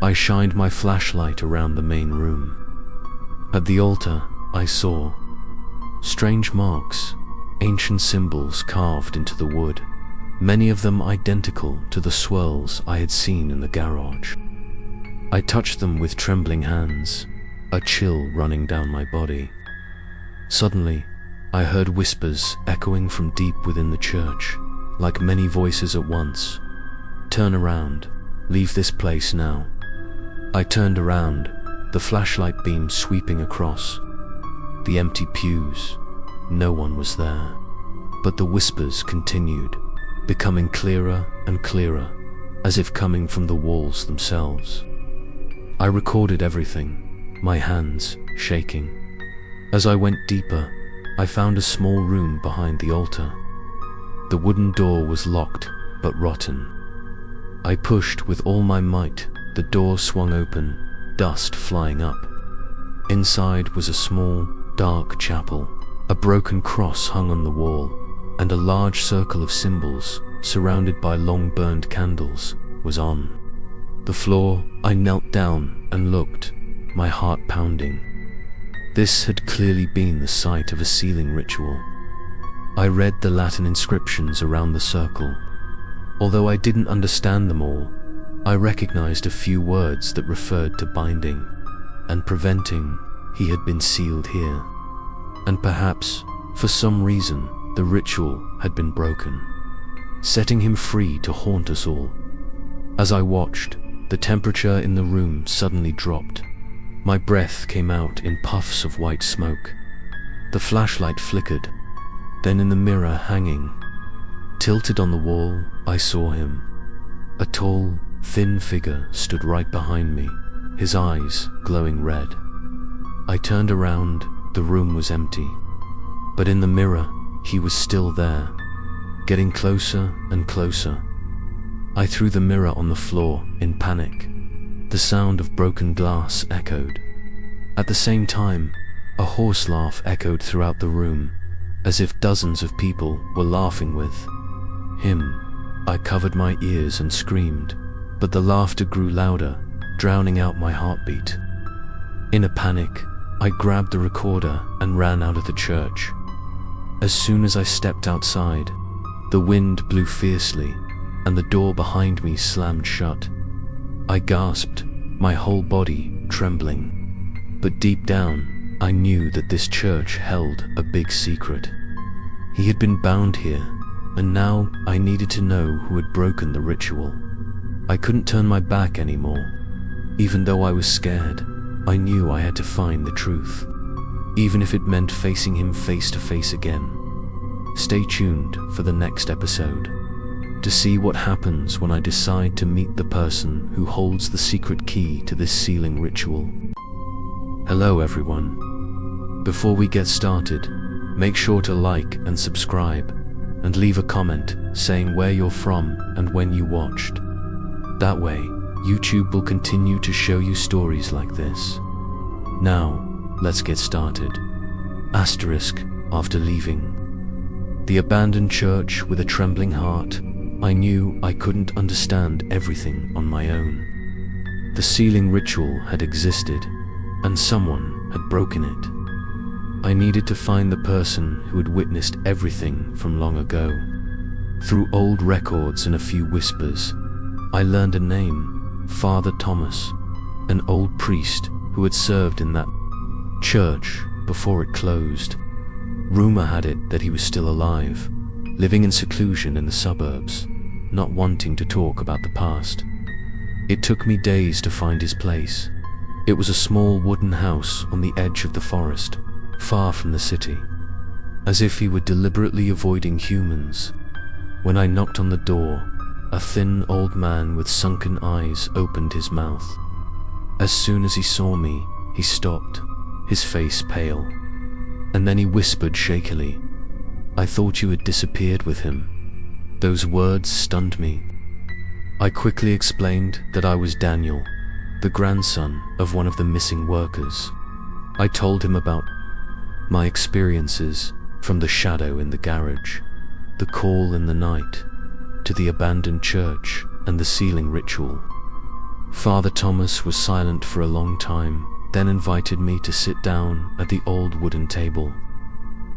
I shined my flashlight around the main room. At the altar, I saw strange marks, ancient symbols carved into the wood, many of them identical to the swirls I had seen in the garage. I touched them with trembling hands, a chill running down my body. Suddenly, I heard whispers echoing from deep within the church, like many voices at once. Turn around, leave this place now. I turned around, the flashlight beam sweeping across the empty pews. No one was there, but the whispers continued, becoming clearer and clearer, as if coming from the walls themselves. I recorded everything, my hands shaking. As I went deeper, I found a small room behind the altar. The wooden door was locked, but rotten. I pushed with all my might. The door swung open, dust flying up. Inside was a small, dark chapel. A broken cross hung on the wall, and a large circle of symbols, surrounded by long burned candles, was on the floor. I knelt down and looked, my heart pounding. This had clearly been the site of a sealing ritual. I read the Latin inscriptions around the circle. Although I didn't understand them all, I recognized a few words that referred to binding and preventing. He had been sealed here. And perhaps, for some reason, the ritual had been broken, setting him free to haunt us all. As I watched, the temperature in the room suddenly dropped. My breath came out in puffs of white smoke. The flashlight flickered. Then in the mirror hanging, tilted on the wall, I saw him. A tall, thin figure stood right behind me, his eyes glowing red. I turned around, the room was empty. But in the mirror, he was still there, getting closer and closer. I threw the mirror on the floor in panic. The sound of broken glass echoed. At the same time, a hoarse laugh echoed throughout the room, as if dozens of people were laughing with him. I covered my ears and screamed, but the laughter grew louder, drowning out my heartbeat. In a panic, I grabbed the recorder and ran out of the church. As soon as I stepped outside, the wind blew fiercely, and the door behind me slammed shut. I gasped, my whole body trembling. But deep down, I knew that this church held a big secret. He had been bound here, and now I needed to know who had broken the ritual. I couldn't turn my back anymore. Even though I was scared, I knew I had to find the truth, even if it meant facing him face to face again. Stay tuned for the next episode to see what happens when I decide to meet the person who holds the secret key to this sealing ritual. Hello everyone. Before we get started, make sure to like and subscribe, and leave a comment saying where you're from and when you watched. That way, YouTube will continue to show you stories like this. Now, let's get started. Asterisk, after leaving the abandoned church with a trembling heart, I knew I couldn't understand everything on my own. The sealing ritual had existed, and someone had broken it. I needed to find the person who had witnessed everything from long ago. Through old records and a few whispers, I learned a name, Father Thomas, an old priest who had served in that church before it closed. Rumor had it that he was still alive, living in seclusion in the suburbs, not wanting to talk about the past. It took me days to find his place. It was a small wooden house on the edge of the forest, far from the city, as if he were deliberately avoiding humans. When I knocked on the door, a thin old man with sunken eyes opened his mouth. As soon as he saw me, he stopped, his face pale, and then he whispered shakily, "I thought you had disappeared with him." Those words stunned me. I quickly explained that I was Daniel, the grandson of one of the missing workers. I told him about my experiences, from the shadow in the garage, the call in the night, to the abandoned church and the sealing ritual. Father Thomas was silent for a long time, then invited me to sit down at the old wooden table.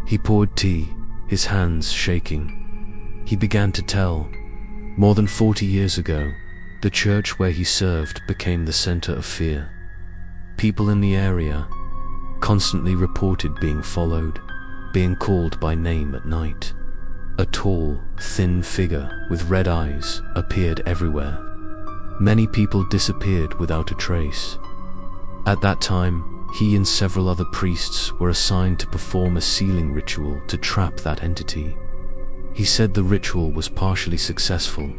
He poured tea, his hands shaking. He began to tell, more than 40 years ago, the church where he served became the center of fear. People in the area constantly reported being followed, being called by name at night. A tall, thin figure with red eyes appeared everywhere. Many people disappeared without a trace. At that time, he and several other priests were assigned to perform a sealing ritual to trap that entity. He said the ritual was partially successful.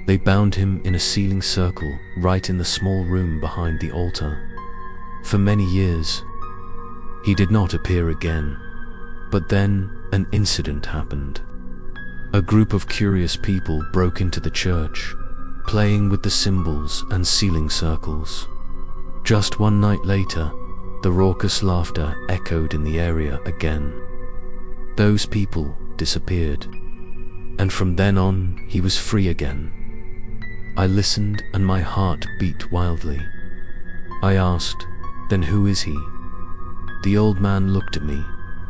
They bound him in a sealing circle right in the small room behind the altar. For many years, he did not appear again. But then, an incident happened. A group of curious people broke into the church, playing with the symbols and sealing circles. Just one night later, the raucous laughter echoed in the area again. Those people disappeared, and from then on, he was free again. I listened and my heart beat wildly. I asked, "Then who is he?" The old man looked at me,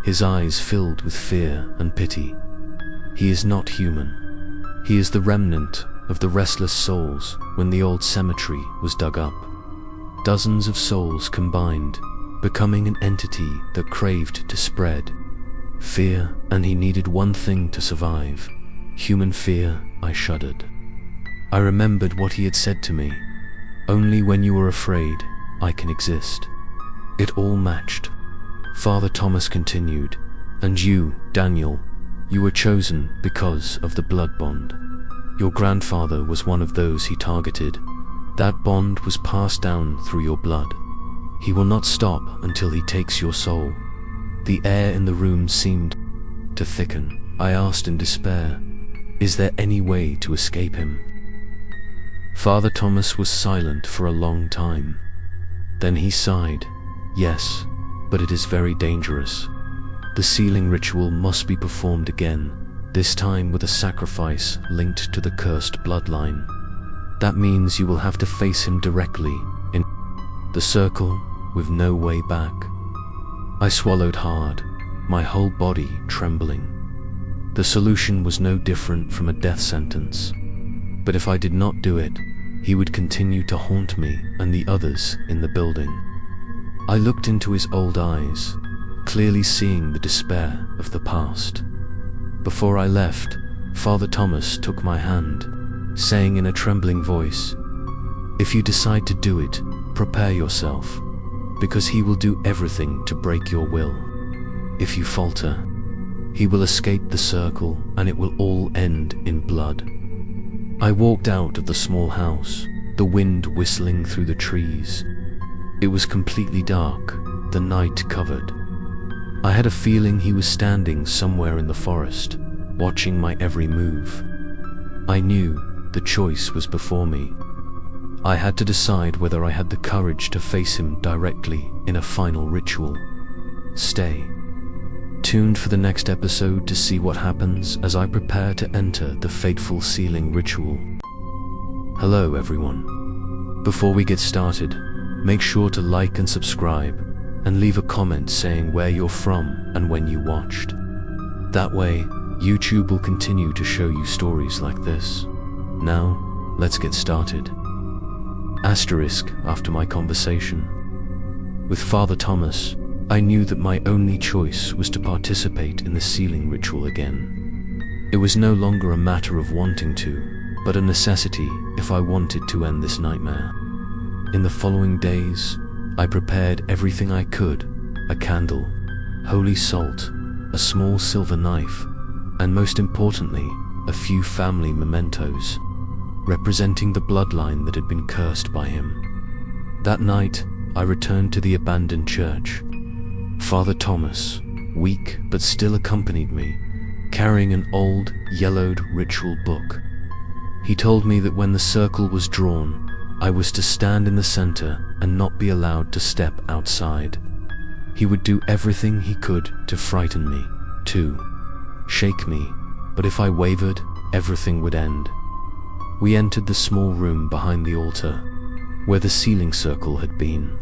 his eyes filled with fear and pity. He is not human. He is the remnant of the restless souls when the old cemetery was dug up. Dozens of souls combined, becoming an entity that craved to spread fear, and he needed one thing to survive: human fear. I shuddered. I remembered what he had said to me: "Only when you are afraid, I can exist." It all matched. Father Thomas continued, "And you, Daniel, you were chosen because of the blood bond. Your grandfather was one of those he targeted. That bond was passed down through your blood. He will not stop until he takes your soul." The air in the room seemed to thicken. I asked in despair, "Is there any way to escape him?" Father Thomas was silent for a long time. Then he sighed. "Yes, but it is very dangerous. The sealing ritual must be performed again, this time with a sacrifice linked to the cursed bloodline. That means you will have to face him directly in the circle with no way back." I swallowed hard, my whole body trembling. The solution was no different from a death sentence. But if I did not do it, he would continue to haunt me and the others in the building. I looked into his old eyes, clearly seeing the despair of the past. Before I left, Father Thomas took my hand, saying in a trembling voice, "If you decide to do it, prepare yourself, because he will do everything to break your will. If you falter, he will escape the circle and it will all end in blood." I walked out of the small house, the wind whistling through the trees. It was completely dark, the night covered. I had a feeling he was standing somewhere in the forest, watching my every move. I knew the choice was before me. I had to decide whether I had the courage to face him directly in a final ritual. Stay tuned for the next episode to see what happens as I prepare to enter the fateful sealing ritual. Hello everyone. Before we get started, make sure to like and subscribe, and leave a comment saying where you're from and when you watched. That way, YouTube will continue to show you stories like this. Now, let's get started. Asterisk after my conversation with Father Thomas, I knew that my only choice was to participate in the sealing ritual again. It was no longer a matter of wanting to, but a necessity if I wanted to end this nightmare. In the following days, I prepared everything I could: a candle, holy salt, a small silver knife, and most importantly, a few family mementos, representing the bloodline that had been cursed by him. That night, I returned to the abandoned church. Father Thomas, weak but still accompanied me, carrying an old, yellowed ritual book. He told me that when the circle was drawn, I was to stand in the center and not be allowed to step outside. He would do everything he could to frighten me, to shake me, but if I wavered, everything would end. We entered the small room behind the altar, where the sealing circle had been.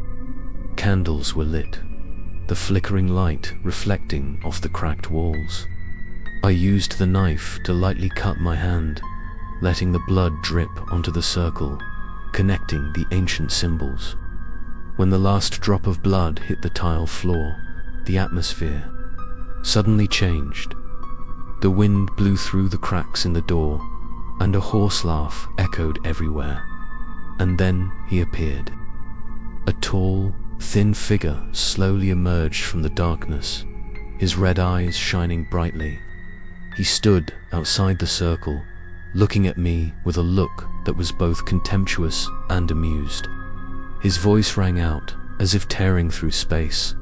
Candles were lit, the flickering light reflecting off the cracked walls. I used the knife to lightly cut my hand, letting the blood drip onto the circle, connecting the ancient symbols. When the last drop of blood hit the tile floor, the atmosphere suddenly changed. The wind blew through the cracks in the door, and a hoarse laugh echoed everywhere. And then he appeared. A tall, thin figure slowly emerged from the darkness, his red eyes shining brightly. He stood outside the circle, looking at me with a look that was both contemptuous and amused. His voice rang out, as if tearing through space.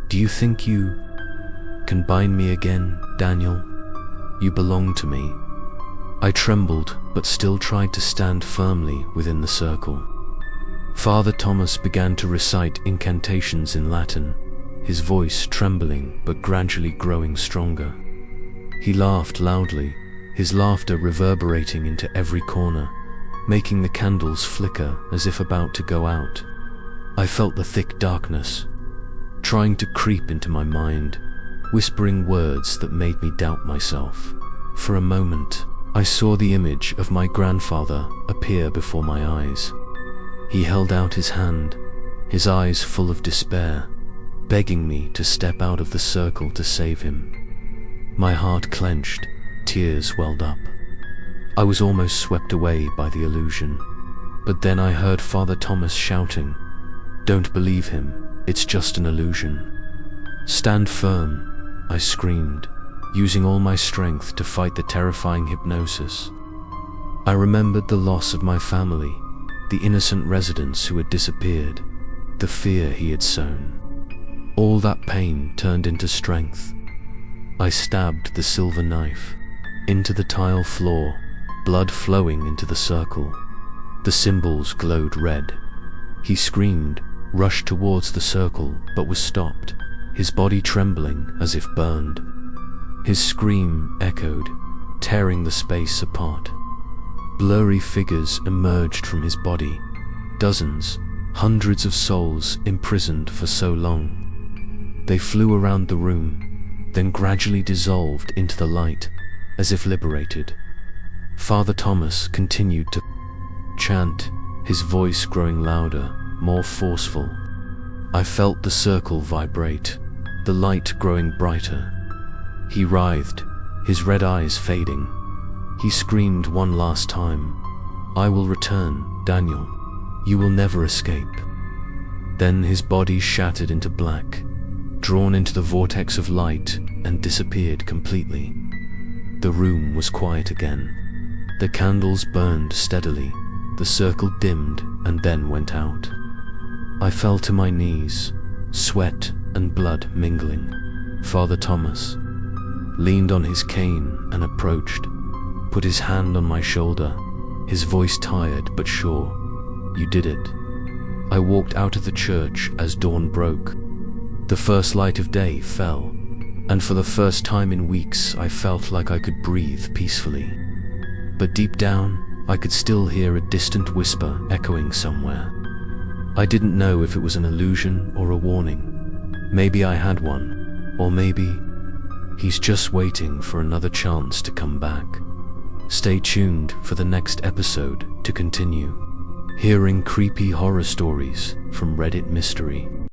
"Do you think you can bind me again, Daniel? You belong to me." I trembled, but still tried to stand firmly within the circle. Father Thomas began to recite incantations in Latin, his voice trembling but gradually growing stronger. He laughed loudly, his laughter reverberating into every corner, making the candles flicker as if about to go out. I felt the thick darkness trying to creep into my mind, whispering words that made me doubt myself. For a moment, I saw the image of my grandfather appear before my eyes. He held out his hand, his eyes full of despair, begging me to step out of the circle to save him. My heart clenched, tears welled up. I was almost swept away by the illusion. But then I heard Father Thomas shouting, "Don't believe him, it's just an illusion." "Stand firm," I screamed, using all my strength to fight the terrifying hypnosis. I remembered the loss of my family, the innocent residents who had disappeared, the fear he had sown. All that pain turned into strength. I stabbed the silver knife into the tile floor, blood flowing into the circle. The symbols glowed red. He screamed, rushed towards the circle, but was stopped, his body trembling as if burned. His scream echoed, tearing the space apart. Blurry figures emerged from his body, dozens, hundreds of souls imprisoned for so long. They flew around the room, then gradually dissolved into the light, as if liberated. Father Thomas continued to chant, his voice growing louder, more forceful. I felt the circle vibrate, the light growing brighter. He writhed, his red eyes fading. He screamed one last time, "I will return, Daniel. You will never escape." Then his body shattered into black, drawn into the vortex of light, and disappeared completely. The room was quiet again. The candles burned steadily. The circle dimmed and then went out. I fell to my knees, sweat and blood mingling. Father Thomas leaned on his cane and approached, put his hand on my shoulder, his voice tired but sure. "You did it." I walked out of the church as dawn broke. The first light of day fell, and for the first time in weeks I felt like I could breathe peacefully. But deep down, I could still hear a distant whisper echoing somewhere. I didn't know if it was an illusion or a warning. Maybe I had one, or maybe he's just waiting for another chance to come back. Stay tuned for the next episode to continue hearing creepy horror stories from Reddit Mystery.